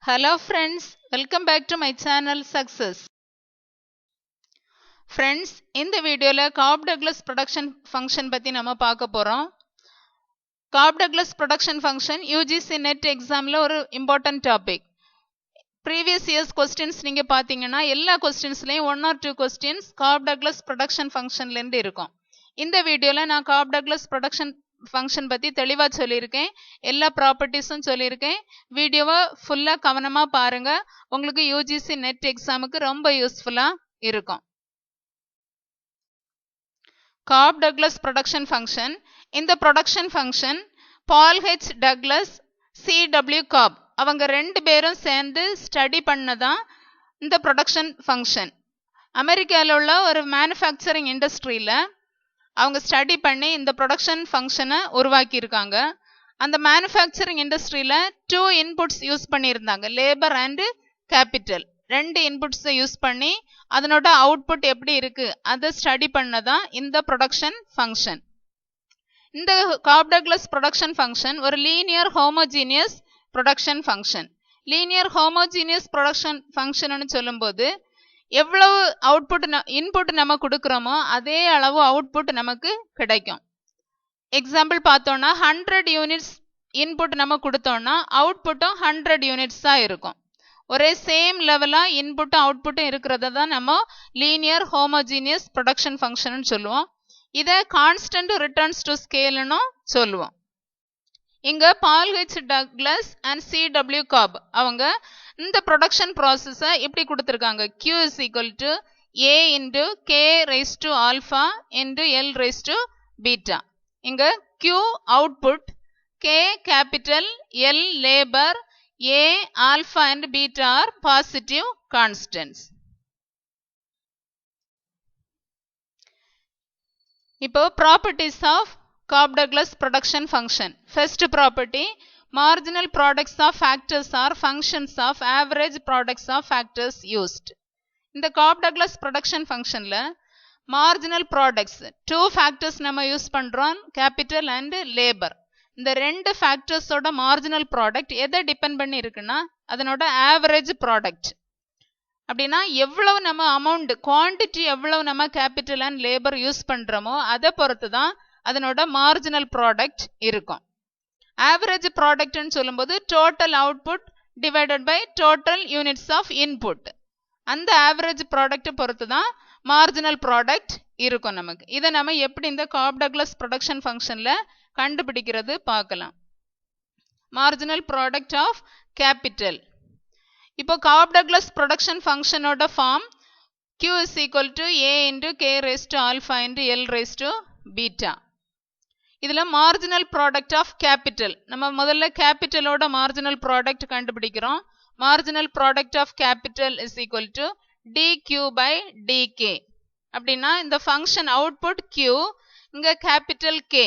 Hello friends, welcome back to my channel Success. Friends, இந்த வீடியோல Cobb-Douglas production function பத்தி நம்ம பார்க்க போறோம். Cobb-Douglas production function UGC NET examல ஒரு important topic. Previous years questions நீங்க பாத்தீங்கன்னா எல்லா questionsலயும் 1 or 2 questions Cobb-Douglas production functionல இருந்து இருக்கும். இந்த வீடியோல நான் Cobb-Douglas production ஃபங்க்ஷன் பத்தி தெளிவா சொல்லியிருக்கேன். எல்லா ப்ராப்பர்ட்டிஸும் சொல்லியிருக்கேன். வீடியோவை ஃபுல்லா கவனமா பாருங்க. உங்களுக்கு யூஜிசி நெட் எக்ஸாமுக்கு ரொம்ப யூஸ்ஃபுல்லா இருக்கும். காப்-டக்ளஸ் ப்ரொடக்ஷன் ஃபங்க்ஷன். இந்த ப்ரொடக்ஷன் ஃபங்க்ஷன் பால் ஹெச் டக்ளஸ், C.W. காப் அவங்க ரெண்டு பேரும் சேர்ந்து ஸ்டடி பண்ணதான் இந்த ப்ரொடக்ஷன் ஃபங்க்ஷன். அமெரிக்காவில் உள்ள ஒரு மேனுஃபேக்சரிங் இண்டஸ்ட்ரியில அவங்க ஸ்டடி பண்ணி இந்த ப்ரொடக்ஷன் ஃபங்க்ஷனை உருவாக்கியிருக்காங்க. அந்த மேனுஃபேக்சரிங் இண்டஸ்ட்ரியில 2 இன்புட்ஸ் யூஸ் பண்ணியிருந்தாங்க, லேபர் அண்ட் கேபிட்டல். 2 இன்புட்ஸை யூஸ் பண்ணி அதனோட அவுட்புட் எப்படி இருக்கு அதை ஸ்டடி பண்ணதான் இந்த ப்ரொடக்ஷன் ஃபங்க்ஷன். இந்த காப்-டக்ளஸ் ப்ரொடக்ஷன் ஃபங்க்ஷன் ஒரு linear homogeneous production function. Linear homogeneous production function சொல்லும்போது எவ்வளவு அவுட்புட் இன்புட் நம்ம கொடுக்குறோமோ அதே அளவு அவுட்புட் நமக்கு கிடைக்கும். எக்ஸாம்பிள் பார்த்தோம்னா 100 யூனிட்ஸ் இன்புட் நம்ம கொடுத்தோம்னா அவுட்புட்டும் 100 யூனிட்ஸ் தான் இருக்கும். ஒரே சேம் லெவலா இன்புட்டும் அவுட்புட்டும் இருக்கிறத தான் நம்ம லீனியர் ஹோமோஜீனியஸ் ப்ரொடக்ஷன் ஃபங்க்ஷன் சொல்லுவோம். இதை கான்ஸ்டன்ட் ரிட்டர்ன்ஸ் டு ஸ்கேல்னு சொல்லுவோம். இங்க பால் ஹெச் டக்ளஸ் அண்ட் C.W. காப் அவங்க இந்த ப்ரொடக்ஷன் ப்ராசஸை எப்படி கொடுத்துருக்காங்க, Q is equal to A into K raised to alpha into L raised to beta. இங்க Q output, K capital, L labor, A alpha and beta are positive constants. இப்போ properties of Cobb-Douglas production function. First property, marginal products of factors are functions of average products of factors used. இந்த Cobb-Douglas production functionல marginal products 2 factors நம்ம use பண்றோம், capital and labor. இந்த ரெண்டு ஃபேக்டர்ஸோட marginal product எதை depend பண்ணி இருக்குன்னா அதனோட ஆவரேஜ் ப்ராடக்ட். அப்படின்னா எவ்வளவு நம்ம அமௌண்ட் குவான்டிட்டி எவ்வளவு நம்ம கேபிட்டல் அண்ட் லேபர் யூஸ் பண்றோமோ அதை பொறுத்து தான் அதனோட மார்ஜினல் ப்ராடக்ட் இருக்கும். ஆவரேஜ் ப்ராடக்ட்னு சொல்லும்போது total output divided by total units of input. அந்த ஆவரேஜ் ப்ராடக்ட் பொறுத்து தான் மார்ஜினல் ப்ராடக்ட் இருக்கும் நமக்கு. இதை நம்ம எப்படி இந்த காப்-டக்ளஸ் ப்ரொடக்ஷன் ஃபங்க்ஷன்ல கண்டுபிடிக்கிறது பார்க்கலாம். Marginal product of capital. இப்போ காப்-டக்ளஸ் ப்ரொடக்ஷன் ஃபங்க்ஷனோட form Q is equal to A into K raised to alpha into L raised to beta. இதுல மார்ஜினல் ப்ராடக்ட் ஆஃப் கேபிட்டல் நம்ம முதல்ல கேபிட்டலோட மார்ஜினல் ப்ராடக்ட் கண்டுபிடிக்கிறோம். Marginal product of capital is equal to dQ by dk. அப்படின்னா இந்த function output Q, இங்க capital K.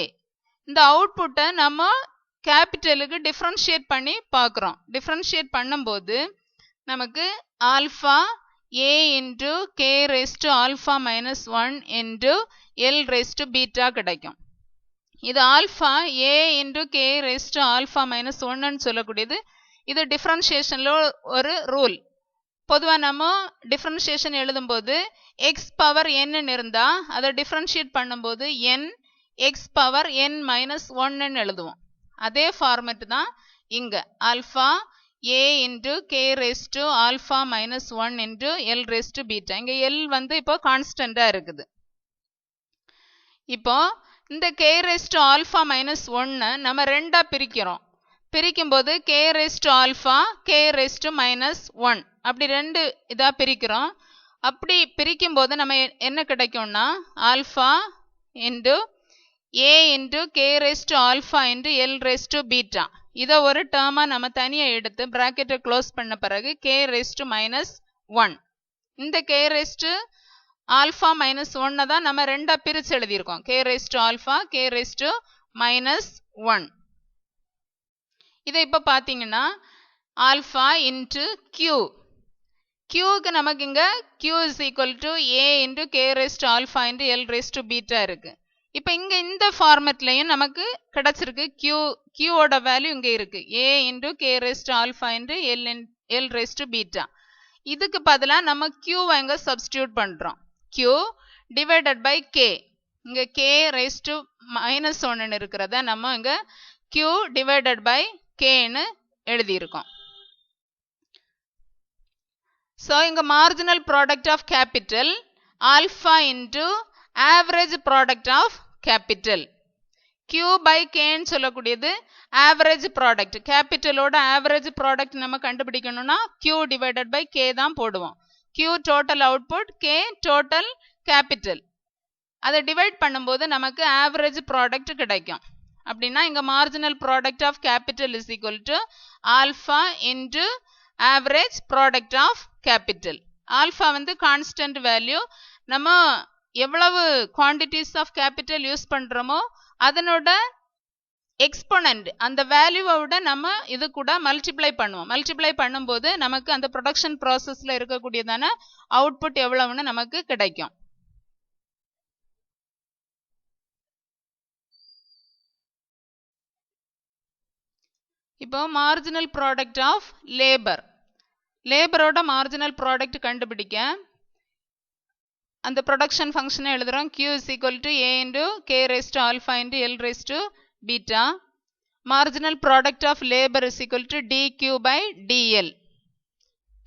இந்த அவுட்புட்டை நம்ம கேபிட்டலுக்கு டிஃபரன்ஷியேட் பண்ணி பார்க்குறோம். டிஃபரன்ஷியேட் பண்ணும்போது நமக்கு alpha A into K raised to alpha minus 1 into L raised to beta கிடைக்கும். இது alpha A into K raised to alpha minus 1 சொல்லக்கூடியது. இது டிஃபரன்ஷியேஷன்ல ஒரு ரூல். பொதுவா நம்ம டிஃபரன்ஷியேஷன் எழுதும்போது x பவர் n இருந்தா அதை டிஃபரன்ஷியேட் பண்ணும்போது n x power n minus 1 எழுதுவோம். அதே ஃபார்மேட் தான் இங்க alpha A into K raised to alpha minus 1 into L raised to beta. இங்க L இப்போ கான்ஸ்டன்டா இருக்குது. இப்போ இந்த K raised to alpha minus 1 நம்ம ரெண்டா பிரிக்கிறோம். பிரிக்கும்போது K raised to alpha, K raised to minus 1 அப்படி ரெண்டு இதா பிரிக்கிறோம். அப்படி பிரிக்கும்போது நம்ம என்ன கிடைக்கும்னா alpha into A into K raised to alpha into L raised to beta. இதை ஒரு டேர்மா நம்ம தனியா எடுத்து பிராக்கெட்டை க்ளோஸ் பண்ண பிறகு K raised to minus 1. இந்த K raised to alpha minus 1 தான் நம்ம ரெண்டா பிரிச்சு எழுதியிருக்கோம். K raised to alpha, K raised to minus 1. இதை இப்போ பார்த்தீங்கன்னா ஆல்ஃபா இன்ட்டு Q. Qக்கு நமக்கு இங்க Q is equal to A into K raised to alpha into L raised to beta இருக்கு. இப்போ இங்க இந்த ஃபார்மட்லயும் நமக்கு கிடைச்சிருக்கு Q ஓட வேல்யூ இங்க இருக்கு A into K raised to alpha into L raised to beta. இதுக்கு பதிலா நம்ம Q இங்க substitute பண்றோம். Q divided by K. இங்க K raised to minus 1 இருக்கிறத நம்ம இங்க Q divided by K ன்னு எழுதி இருக்கோம். So இங்க marginal product of capital alpha into average product of capital. Q by K ன்னு சொல்லக்கூடியது average product. capitalோட average product நம்ம கண்டுபிடிக்கணும்னா Q divided by K தான் போடுவோம். Q total output, K total capital. அதை divide பண்ணும்போது நமக்கு average product கிடைக்கும். அப்படின்னா இங்க marginal product of capital is equal to alpha into average product of capital. Alpha வந்து constant value. நம்ம எவ்வளவு quantities of capital யூஸ் பண்றோமோ அதனோட எக்ஸ்போனன்ட் அந்த வேல்யூவோட நம்ம இது கூட மல்டிப்ளை பண்ணுவோம். மல்டிப்ளை பண்ணும்போது நமக்கு அந்த ப்ரொடக்ஷன் ப்ராசஸ்ல இருக்கக்கூடியதான அவுட்புட் எவ்வளவுன்னு நமக்கு கிடைக்கும். இப்போ மார்ஜினல் ப்ராடக்ட் ஆஃப் லேபர். லேபரோட மார்ஜினல் ப்ராடக்ட் கண்டுபிடிக்க அந்த ப்ரொடக்ஷன் ஃபங்க்ஷனை எழுதுறோம். Q is equal to A into K raised to alpha into L raised to beta. Marginal product of labor is equal to dQ by dL.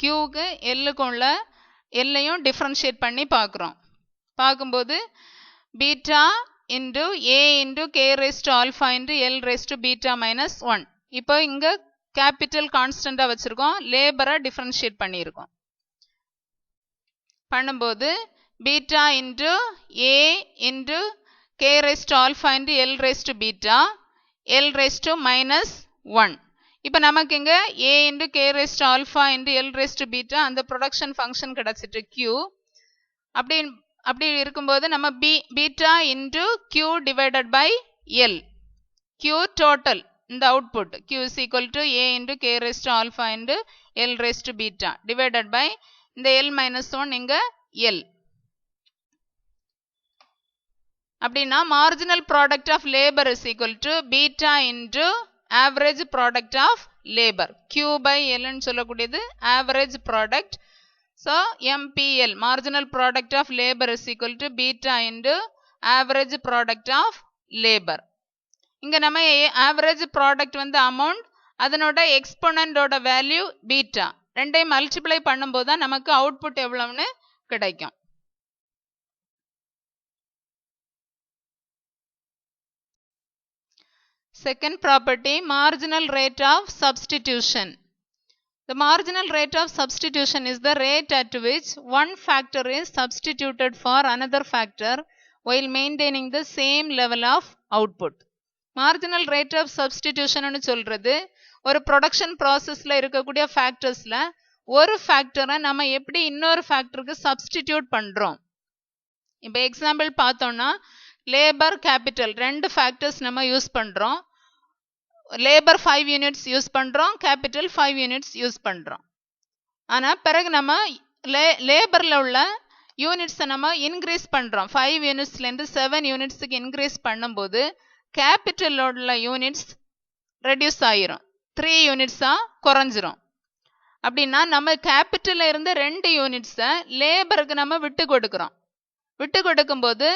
Qக்கு Lக்கு உள்ள Lஐயும் differentiate பண்ணி பார்க்குறோம். பார்க்கும்போது beta into A into K raised to alpha into L raised to beta minus 1. இப்போ இங்க capital கான்ஸ்டண்டா வச்சிருக்கோம். லேபரை differentiate பண்ணியிருக்கோம். பண்ணும்போது beta into A into K raised to alpha into L raised to beta L raised to minus 1. இப்போ நமக்கு இங்க A into K raised to alpha into L raised to beta அந்த production function கிடைச்சிட்டு Q. அப்படி இருக்கும்போது நம்ம beta into Q divided by L. Q total இந்த output Q is equal to A into K raised to alpha into L raised to beta divided by இந்த L minus 1 இங்க L. அப்படின்னா marginal product of labour is equal to beta into average product of labour. Q by L ன்னு சொல்லக்கூடியது average product. So MPL marginal product of labour is equal to beta into average product of labour. இங்க நம்ம average product வந்து amount, அதனோட எக்ஸ்போனண்டோட value beta, ரெண்டையும் multiply பண்ணும்போது தான் நமக்கு அவுட்புட் எவ்வளவுன்னு கிடைக்கும். Second property, marginal rate of substitution. The marginal rate of substitution is the rate at which one factor is substituted for another factor while maintaining the same level of output. Marginal rate of substitution னு சொல்றது ஒரு production ப்ராசஸ்ல இருக்கக்கூடிய ஃபேக்டர்ஸ்ல ஒரு ஃபேக்டரை நம்ம எப்படி இன்னொரு ஃபேக்டருக்கு substitute பண்றோம். இப்போ எக்ஸாம்பிள் பார்த்தோம்னா லேபர் கேபிட்டல் ரெண்டு ஃபேக்டர்ஸ் நம்ம யூஸ் பண்றோம். லேபர் 5 யூனிட்ஸ் யூஸ் பண்றோம், கேபிட்டல் 5 யூனிட்ஸ் யூஸ் பண்றோம். ஆனா பிறகு நம்ம லேபர்ல உள்ள யூனிட்ஸை நம்ம இன்க்ரீஸ் பண்றோம். 5 யூனிட்ஸ்ல இருந்து 7 யூனிட்ஸுக்கு இன்க்ரீஸ் பண்ணும்போது கேபிட்டல் உள்ள யூனிட்ஸ் ரெடியூஸ் ஆயிரும், 3 யூனிட்ஸா குறைஞ்சிரும். அப்படின்னா நம்ம கேபிட்டல்ல இருந்து 2 யூனிட்ஸை லேபருக்கு நம்ம விட்டு கொடுக்கிறோம். விட்டு கொடுக்கும்போது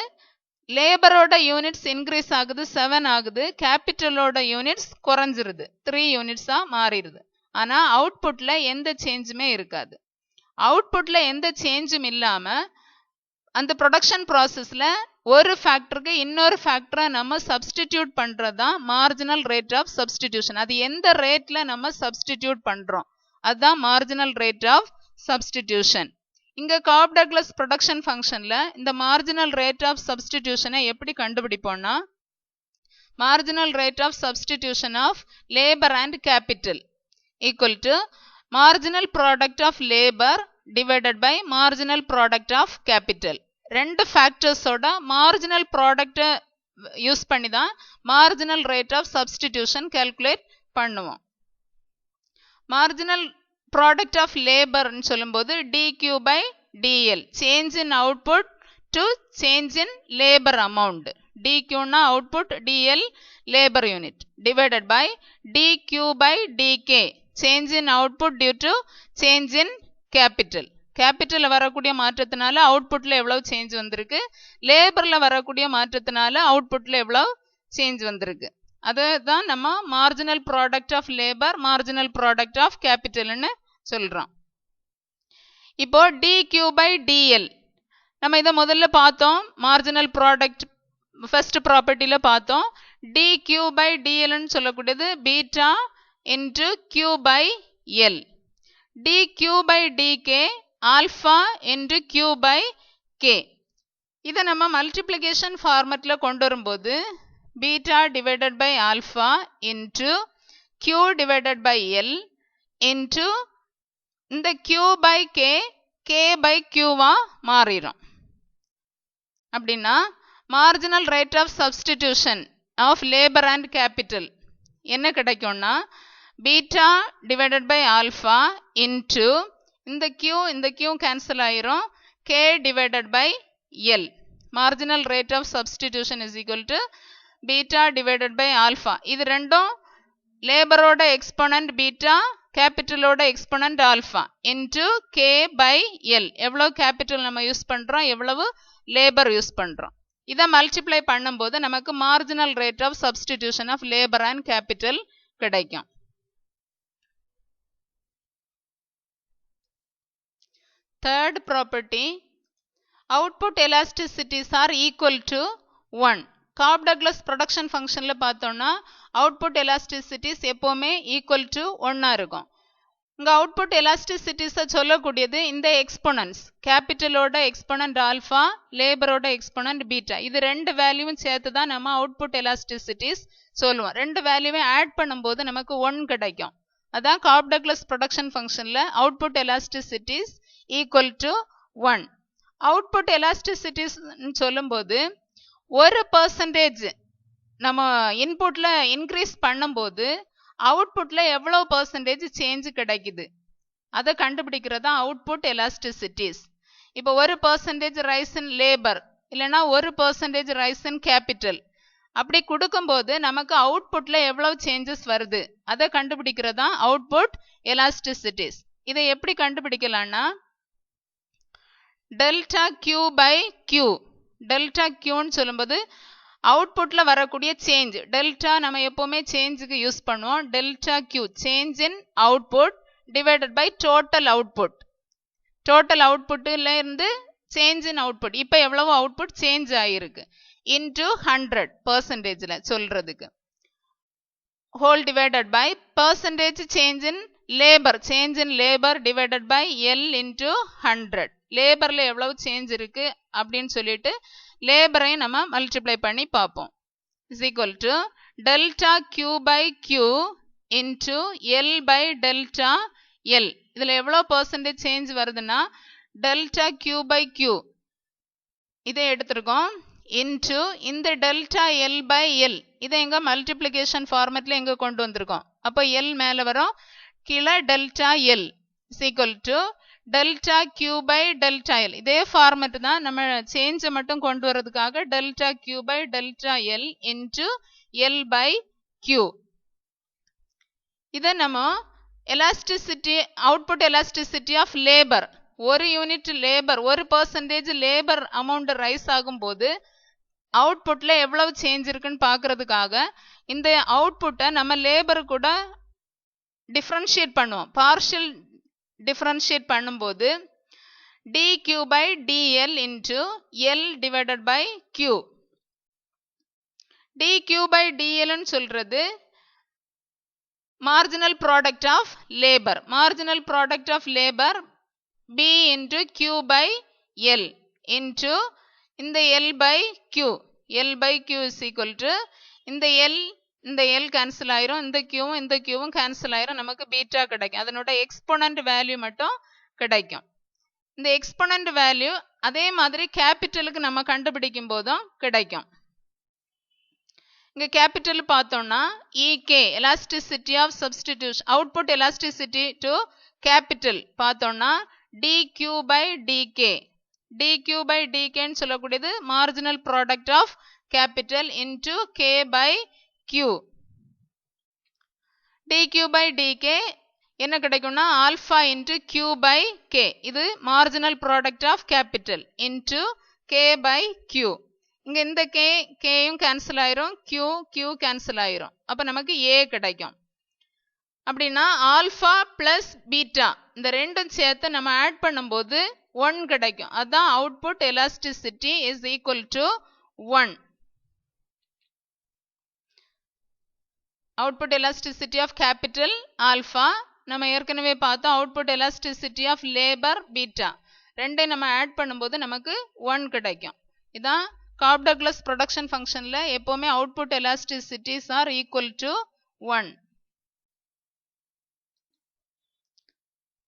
லேபரோட யூனிட்ஸ் இன்க்ரீஸ் ஆகுது, 7 ஆகுது, கேபிட்டலோட யூனிட்ஸ் குறைஞ்சிருது, 3 யூனிட்ஸா மாறிடுது. ஆனா அவுட்புட்ல எந்த சேஞ்சுமே இருக்காது. அவுட்புட்ல எந்த சேஞ்சும் இல்லாம அந்த ப்ரொடக்ஷன் ப்ராசஸ்ல ஒரு ஃபேக்டருக்கு இன்னொரு ஃபேக்டரை நம்ம சப்ஸ்டிடியூட் பண்றதுதான் மார்ஜினல் ரேட் ஆஃப் சப்ஸ்டிடியூஷன். அது எந்த ரேட்ல நம்ம சப்ஸ்டிடியூட் பண்றோம் அதுதான் மார்ஜினல் ரேட் ஆஃப் சப்ஸ்டிடியூஷன். இங்க காப்-டக்ளஸ் ப்ரொடக்ஷன் ஃபங்க்ஷன்ல இந்த மார்ஜினல் ரேட் ஆஃப் சப்ஸ்டிடியூஷனை எப்படி கண்டுபிடிப்போம்னா, marginal rate of substitution of labour and capital equal to marginal product of labour divided by marginal product of capital. ரெண்டு ஃபேக்டர்ஸோட மார்ஜினல் ப்ராடக்ட் யூஸ் பண்ணி தான் marginal rate of substitution calculate பண்ணுவோம். Marginal product of லேபர்னு சொல்லும்போது dQ by dL, change in output to change in labour amount. dQனா output, dL labour unit, divided by dQ by dK, change in output due to change in capital. கேபிட்டலில் வரக்கூடிய மாற்றத்தினால அவுட்புட்டில் எவ்வளோ change வந்திருக்கு, லேபரில் வரக்கூடிய மாற்றத்தினால அவுட்புட்டில் எவ்வளோ சேஞ்ச் வந்திருக்கு. அதுதான் நம்ம marginal product of labour, marginal product of கேபிட்டல்னு சொல்கிறோம். இப்போ டிக்யூ பை டிஎல் நம்ம இதை முதல்ல பார்த்தோம். மார்ஜினல் ப்ராடக்ட் ஃபர்ஸ்ட் ப்ராப்பர்ட்டியில் பார்த்தோம். டிக்யூ பை டிஎல்னு சொல்லக்கூடியது beta into Q by L. D Q by d K alpha into Q by K. இதை நம்ம மல்டிப்ளிகேஷன் ஃபார்மேட்டில் கொண்டு வரும்போது beta divided by alpha into Q divided by L into இந்த Q by K, K by கியூவா மாறிடும். அப்படின்னா marginal rate of substitution of labour and capital என்ன கிடைக்கும்னா beta divided by alpha into இந்த கியூ கேன்சல் ஆயிரும், K divided by L. Marginal rate of substitution is equal to beta divided by alpha. இது ரெண்டும் லேபரோட எக்ஸ்போனன்ட் பீட்டா, கேபிட்டலோட exponent alpha into K by L. எவ்வளோ capital நம்ம use பண்ணுறோம், எவ்வளவு லேபர் யூஸ் பண்ணுறோம். இதை மல்டிப்ளை பண்ணும்போது நமக்கு marginal rate of substitution of labour and capital கிடைக்கும். Third property, output elasticities are equal to 1. Cobb-Douglas production functionல பார்த்தோம்னா output elasticities எப்போவுமே equal to 1 இருக்கும். இங்கே output elasticities சொல்லக்கூடியது இந்த எக்ஸ்போனன்ட்ஸ், கேபிட்டலோட எக்ஸ்போனன்ட் ஆல்ஃபா, லேபரோட எக்ஸ்போனன்ட் பீட்டா. இது ரெண்டு வேல்யூவும் சேர்த்து தான் நம்ம அவுட்புட் எலாஸ்டிசிட்டிஸ் சொல்லுவோம். ரெண்டு வேல்யூவை ஆட் பண்ணும்போது நமக்கு 1 கிடைக்கும். அதான் Cobb-Douglas ப்ரொடக்ஷன் ஃபங்க்ஷனில் அவுட்புட் எலாஸ்டிசிட்டிஸ் ஈக்குவல் டு 1. அவுட்புட் எலாஸ்டிசிட்டிஸ் சொல்லும்போது 1% நம்ம இன்புட்டில் இன்க்ரீஸ் பண்ணும்போது அவுட்புட்டில் எவ்வளோ பர்சன்டேஜ் சேஞ்ச் கிடைக்குது அதை கண்டுபிடிக்கிறதா அவுட்புட் எலாஸ்டிசிட்டிஸ். இப்போ 1% ரைஸ் இன் லேபர் இல்லைன்னா 1% ரைஸ் இன் கேபிட்டல் அப்படி கொடுக்கும்போது நமக்கு அவுட்புட்டில் எவ்வளவு சேஞ்சஸ் வருது அதை கண்டுபிடிக்கிறதா அவுட்புட் எலாஸ்டிசிட்டிஸ். இதை எப்படி கண்டுபிடிக்கலாம்னா delta Q by Q. Delta கியூன்னு சொல்லும்போது அவுட்புட்டில் வரக்கூடிய சேஞ்ச். டெல்டா நம்ம எப்போவுமே சேஞ்சுக்கு யூஸ் பண்ணுவோம். Delta Q change in output divided by total output. Total அவுட்புட்டில் இருந்து சேஞ்ச் இன் அவுட்புட், இப்போ எவ்வளவு அவுட்புட் சேஞ்ச் ஆகிருக்கு இன்டு 100% சொல்றதுக்கு, whole divided by percentage change in labour. Change in labour divided by L into 100. லேபரில் எவ்வளவு change இருக்கு அப்படின்னு சொல்லிட்டு லேபரையும் நம்ம மல்டிப்ளை பண்ணி பார்ப்போம். Is equal to delta Q by Q into L by delta L. இதில் எவ்வளோ பர்சன்டேஜ் சேஞ்ச் வருதுன்னா டெல்டா கியூ பை கியூ இதை எடுத்திருக்கோம் இன்டு இந்த டெல்டா எல் பை எல். இதை எங்கே மல்டிப்ளிகேஷன் ஃபார்மேட்டில் எங்கே கொண்டு வந்திருக்கோம். அப்போ எல் மேலே வரும், கீழே delta L is equal to delta Q by delta L. இதே ஃபார்மேட் தான் நம்ம சேஞ்சை மட்டும் கொண்டு வரதுக்காக delta Q by delta L into L by Q. இதை நம்ம elasticity, output elasticity of labour, ஒரு unit labour 1% labour amount rise ஆகும்போது அவுட்புட்டில் எவ்வளவு சேஞ்ச் இருக்குன்னு பார்க்கறதுக்காக இந்த அவுட்புட்டை நம்ம லேபர் கூட டிஃப்ரென்ஷியேட் பண்ணுவோம். பார்ஷியல் டிஃப்ரென்ஷியேட் பண்ணும்போது dq by dl into l divided by q. dq by dl ன்னு சொல்றது marginal product of labor. marginal product of labor b into q by l into இந்த l by q. l by q is equal to இந்த l cancel ஆயிரும், இந்த qவும் cancel ஆயிரும், நமக்கு beta கிடைக்கும். அதனோட எக்ஸ்போனன்ட் வேல்யூ மட்டும் கிடைக்கும். இந்த எக்ஸ்போனன்ட் வேல்யூ அதே மாதிரி கேபிட்டலுக்கு நம்ம கண்டுபிடிக்கும் போதும் கிடைக்கும். இங்க கேபிட்டல் பார்த்தோம்னா EK elasticity of substitution, output elasticity to capital பார்த்தோம்னா dq by dk. dq by dk ன்னு சொல்லக்கூடியது marginal product of capital into k by q. dq by dk என்ன கிடைக்கும்னா alpha into Q by K. இது marginal product of capital into K by Q. இங்கே இந்த கேயும் cancel ஆயிரும், Q cancel ஆயிரும். அப்போ நமக்கு ஏ கிடைக்கும். அப்படின்னா ஆல்ஃபா பிளஸ் பீட்டா இந்த ரெண்டும் சேர்த்து நம்ம ஆட் பண்ணும்போது 1 கிடைக்கும். அதான் output elasticity is equal to 1. Output elasticity of capital alpha, நம்ம ஏற்கனவே பார்த்தோம் output elasticity of labour beta. ரெண்டையும் நம்ம ஆட் பண்ணும்போது நமக்கு 1 கிடைக்கும். இதான் காப்-டக்ளஸ் ப்ரொடக்ஷன் ஃபங்க்ஷனில் எப்போவுமே output elasticities are equal to 1.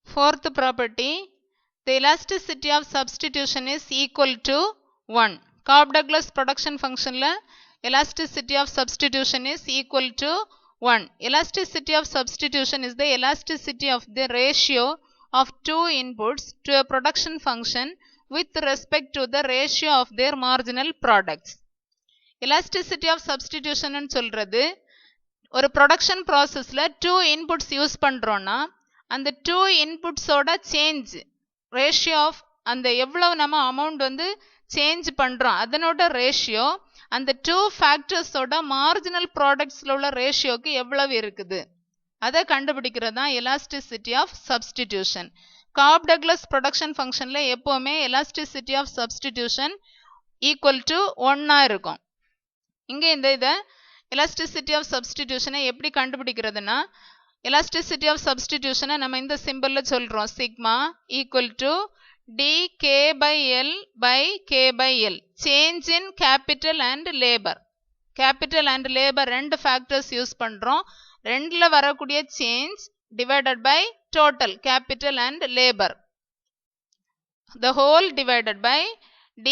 Fourth property, the elasticity of substitution is equal to 1. Cobb-Douglas production function la elasticity of substitution is equal to 1. Elasticity of substitution is the elasticity of the ratio of two inputs to a production function with respect to the ratio of their marginal products. Elasticity of substitution ன்னு சொல்றது ஒரு production ப்ராசஸில் 2 inputs use பண்ணுறோன்னா அந்த 2 இன்புட்ஸோட change ratio of அந்த எவ்வளவு நம்ம amount வந்து சேஞ்ச் பண்ணுறோம் அதனோட ரேஷியோ அந்த 2 ஃபேக்டர்ஸோட மார்ஜினல் ப்ராடக்ட்ஸில் உள்ள ரேஷியோக்கு எவ்வளவு இருக்குது அதை கண்டுபிடிக்கிறது தான் elasticity of substitution. Cobb Douglas production ஃபங்க்ஷனில் எப்போவுமே elasticity of substitution equal to 1 இருக்கும். இங்கே இந்த இதை எலாஸ்டிசிட்டி ஆஃப் சப்ஸ்டிடியூஷனை எப்படி கண்டுபிடிக்கிறதுனா எலாஸ்டிசிட்டி ஆஃப் சப்ஸ்டிடியூஷனை நம்ம இந்த சிம்பிளில் சொல்கிறோம், sigma equal to dk by L by k by L. Change in capital and labour. Capital and labour ரெண்டு ஃபேக்டர்ஸ் யூஸ் பண்ணுறோம். ரெண்டில் வரக்கூடிய change divided by total capital and labour, the whole divided by d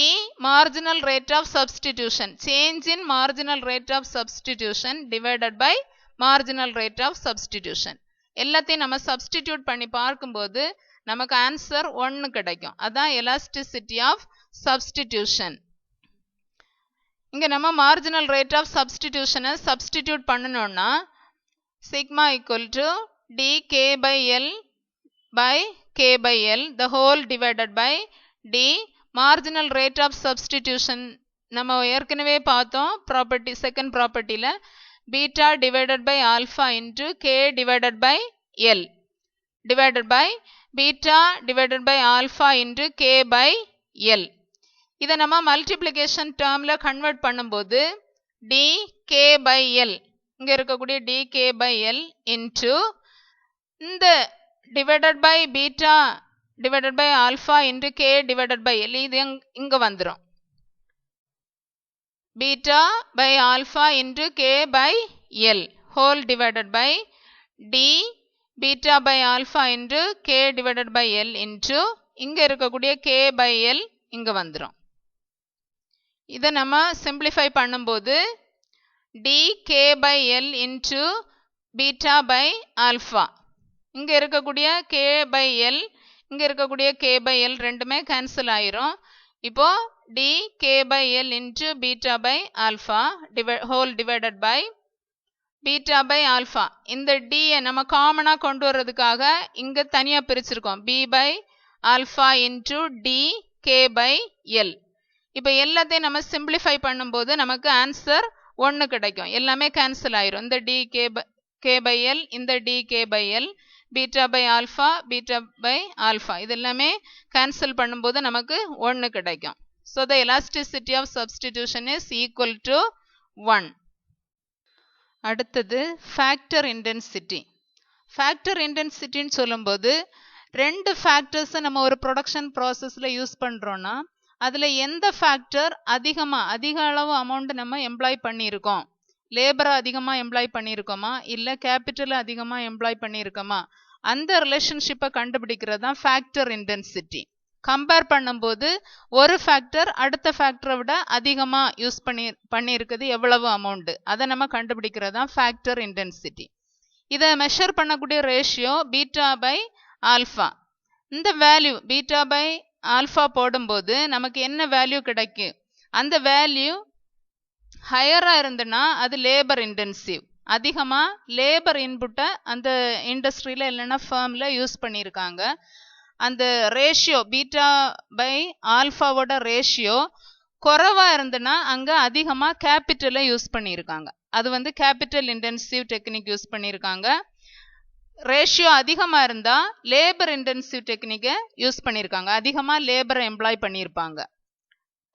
marginal rate of substitution. Change in marginal rate of substitution divided by marginal rate of substitution. எல்லாத்தையும் நம்ம substitute பண்ணி பார்க்கும்போது நமக்கு answer 1 கிடைக்கும். அதான் எலாஸ்டிசிட்டி ஆஃப் சப்ஸ்டிடியூஷன். இங்க நம்ம marginal rate of சப்ஸ்டிடியூஷனை சப்ஸ்டிடியூட் பண்ணணும்னா sigma equal to dk by L by k by L the whole divided by d marginal rate of substitution. நம்ம ஏற்கனவே பார்த்தோம் ப்ராப்பர்ட்டி செகண்ட் ப்ராப்பர்ட்டியில் beta divided by alpha into K divided by L divided by beta divided by alpha into K by L. இதை நம்ம multiplication டேர்மில் convert பண்ணும்போது D K by L இங்கே இருக்கக்கூடிய D K by L into இந்த divided by beta divided by alpha into K divided by L இது இங்கே வந்துடும். Beta by alpha into K by L whole divided by D beta by alpha into K divided by L into இங்கே இருக்கக்கூடிய K by L இங்கே வந்துடும். இதை நம்ம simplify பண்ணும்போது D K by L into beta by alpha இங்கே இருக்கக்கூடிய K by L இங்கே இருக்கக்கூடிய கே பை எல் ரெண்டுமே கேன்சல் ஆயிரும். இப்போ D K by L into beta by alpha whole divided by beta by alpha. இந்த டியை நம்ம காமனாக கொண்டு வர்றதுக்காக இங்கே தனியாக பிரிச்சிருக்கோம், B by alpha into D K by L. இப்போ எல்லாத்தையும் நம்ம சிம்பிளிஃபை பண்ணும்போது நமக்கு ஆன்சர் 1 கிடைக்கும். எல்லாமே கேன்சல் ஆயிரும். இந்த டி கே பை எல் இந்த d K by L beta by alpha beta by alpha இது எல்லாமே கேன்சல் பண்ணும்போது நமக்கு 1 கிடைக்கும். So the elasticity of substitution is equal to 1. அடுத்தது ஃபேக்டர் இன்டென்சிட்டி. ஃபேக்டர் இன்டென்சிட்டின்னு சொல்லும்போது ரெண்டு ஃபேக்டர்ஸை நம்ம ஒரு ப்ரொடக்ஷன் ப்ராசஸில் யூஸ் பண்ணுறோன்னா அதில் எந்த ஃபேக்டர் அதிக அளவு அமௌண்ட் நம்ம எம்ப்ளாய் பண்ணியிருக்கோம், லேபரை அதிகமாக எம்ப்ளாய் பண்ணியிருக்கோமா இல்லை கேபிட்டலை அதிகமாக எம்ப்ளாய் பண்ணியிருக்கோமா, அந்த ரிலேஷன்ஷிப்பை கண்டுபிடிக்கிறது தான் ஃபேக்டர் இன்டென்சிட்டி. கம்பேர் பண்ணும்போது ஒரு ஃபேக்டர் அடுத்த ஃபேக்டரை விட அதிகமாக யூஸ் பண்ணியிருக்குது எவ்வளவு அமௌண்ட்டு அதை நம்ம கண்டுபிடிக்கிறது தான் ஃபேக்டர் இன்டென்சிட்டி. இதை மெஷர் பண்ணக்கூடிய ரேஷியோ பீட்டா பை ஆல்ஃபா. இந்த வேல்யூ பீட்டா பை ஆல்ஃபா போடும்போது நமக்கு என்ன வேல்யூ கிடைக்கும், அந்த வேல்யூ ஹையராக இருந்துன்னா அது லேபர் இன்டென்சிவ், அதிகமாக லேபர் இன்புட்டை அந்த இண்டஸ்ட்ரியில் இல்லைன்னா ஃபேர்மில் யூஸ் பண்ணியிருக்காங்க. அந்த ரேஷியோ பீட்டா பை ஆல்ஃபாவோட ரேஷியோ குறைவாக இருந்துன்னா அங்கே அதிகமாக கேபிட்டலை யூஸ் பண்ணியிருக்காங்க. அது கேபிட்டல் இன்டென்சிவ் டெக்னிக் யூஸ் பண்ணியிருக்காங்க. ரேஷியோ அதிகமாக இருந்தால் லேபர் இன்டென்சிவ் டெக்னிக்கை யூஸ் பண்ணியிருக்காங்க, அதிகமாக லேபரை எம்ப்ளாய் பண்ணியிருப்பாங்க.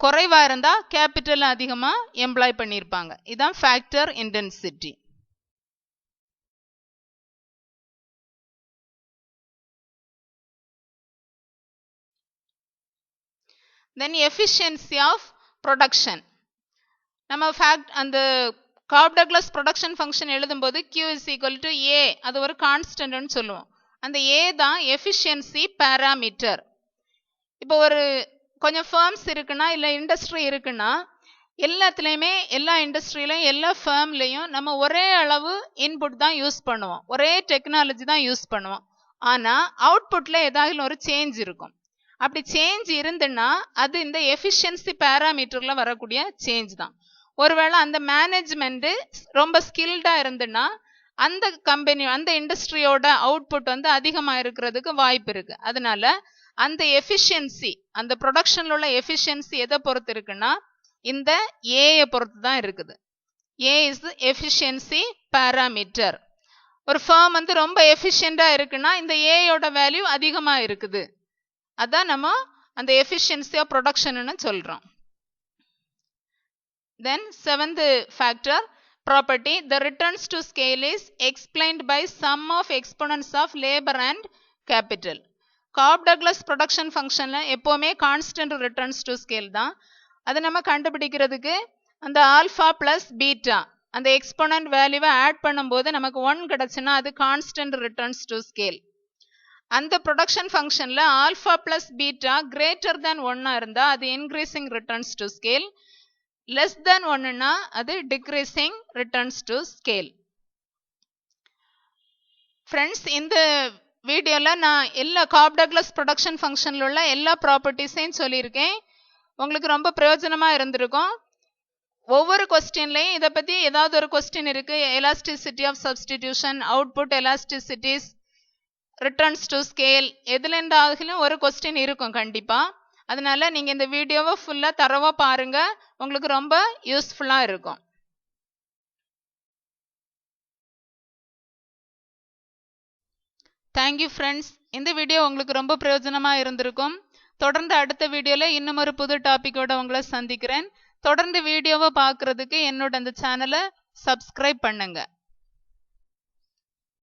குறைவாக இருந்தால் கேபிட்டல் அதிகமாக எம்ப்ளாய் பண்ணியிருப்பாங்க. இதுதான் factor intensity. Then efficiency of production. நம்ம அந்த காப் டக்ளஸ் ப்ரொடக்ஷன் ஃபங்க்ஷன் எழுதும்போது Q is equal to A, அது ஒரு கான்ஸ்டன்ட்னு சொல்லுவோம். அந்த A தான் எஃபிஷியன்சி பேராமீட்டர். இப்போ ஒரு கொஞ்சம் ஃபேர்ம்ஸ் இருக்குன்னா இல்லை இண்டஸ்ட்ரி இருக்குன்னா எல்லாத்துலேயுமே எல்லா இண்டஸ்ட்ரியிலையும் எல்லா ஃபேர்ம்லேயும் நம்ம ஒரே அளவு இன்புட் தான் யூஸ் பண்ணுவோம், ஒரே டெக்னாலஜி தான் யூஸ் பண்ணுவோம். ஆனால் அவுட்புட்டில் ஏதாவது ஒரு சேஞ்ச் இருக்கும். அப்படி சேஞ்ச் இருந்துன்னா அது இந்த எஃபிஷியன்சி பேராமீட்டரில் வரக்கூடிய சேஞ்ச் தான். ஒருவேளை அந்த மேனேஜ்மெண்ட்டு ரொம்ப ஸ்கில்டாக இருந்துன்னா அந்த கம்பெனி அந்த இண்டஸ்ட்ரியோட அவுட்புட் அதிகமாக இருக்கிறதுக்கு வாய்ப்பு இருக்குது. அதனால அந்த எஃபிஷியன்சி அந்த ப்ரொடக்ஷனில் உள்ள எஃபிஷியன்சி எதை பொறுத்து இருக்குன்னா இந்த ஏயை பொறுத்து தான் இருக்குது. ஏ இஸ் எஃபிஷியன்சி பேராமீட்டர். ஒரு ஃபேம் ரொம்ப எஃபிஷியண்டாக இருக்குன்னா இந்த ஏயோட வேல்யூ அதிகமாக இருக்குது. அதான் நம்ம அந்த எஃபிஷியன்சி ஆஃப் ப்ரொடக்ஷன்னு சொல்கிறோம். Then seventh factor property, the returns to scale is explained by sum of exponents of labor and capital. Cobb Douglas production ஃபங்க்ஷனில் எப்போவுமே கான்ஸ்டன்ட் ரிட்டர்ன்ஸ் டு ஸ்கேல் தான். அதை நம்ம கண்டுபிடிக்கிறதுக்கு அந்த ஆல்ஃபா ப்ளஸ் பீட்டா அந்த எக்ஸ்போனன்ட் வேல்யூவை ஆட் பண்ணும்போது நமக்கு 1 கிடச்சுன்னா அது கான்ஸ்டன்ட் ரிட்டர்ன்ஸ் டு ஸ்கேல். அந்த ப்ரொடக்ஷன் ஃபங்க்ஷனில் alpha plus beta greater than 1 இருந்தால் அது increasing returns to scale, less than 1னா அது decreasing returns to scale. Friends, இந்த வீடியோவில் நான் எல்லா காப் டக்ளஸ் ப்ரொடக்ஷன் ஃபங்க்ஷனில் உள்ள எல்லா ப்ராப்பர்ட்டிஸையும் சொல்லியிருக்கேன். உங்களுக்கு ரொம்ப பிரயோஜனமாக இருந்திருக்கும். ஒவ்வொரு கொஸ்டின்லையும் இதை பற்றி ஏதாவது ஒரு கொஸ்டின் இருக்குது. Elasticity of substitution, output elasticities, returns to scale, எதுலேருந்தாலும் ஒரு கொஸ்டின் இருக்கும் கண்டிப்பாக. அதனால நீங்கள் இந்த வீடியோவை ஃபுல்லாக தரவாக பாருங்கள், உங்களுக்கு ரொம்ப யூஸ்ஃபுல்லாக இருக்கும். Thank you friends. இந்த வீடியோ உங்களுக்கு ரொம்ப பிரயோஜனமாக இருந்திருக்கும். தொடர்ந்து அடுத்த வீடியோவில் இன்னும் ஒரு புது டாப்பிக்கோட உங்களை சந்திக்கிறேன். தொடர்ந்து வீடியோவை பார்க்குறதுக்கு என்னோட அந்த சேனலை சப்ஸ்கிரைப் பண்ணுங்கள்.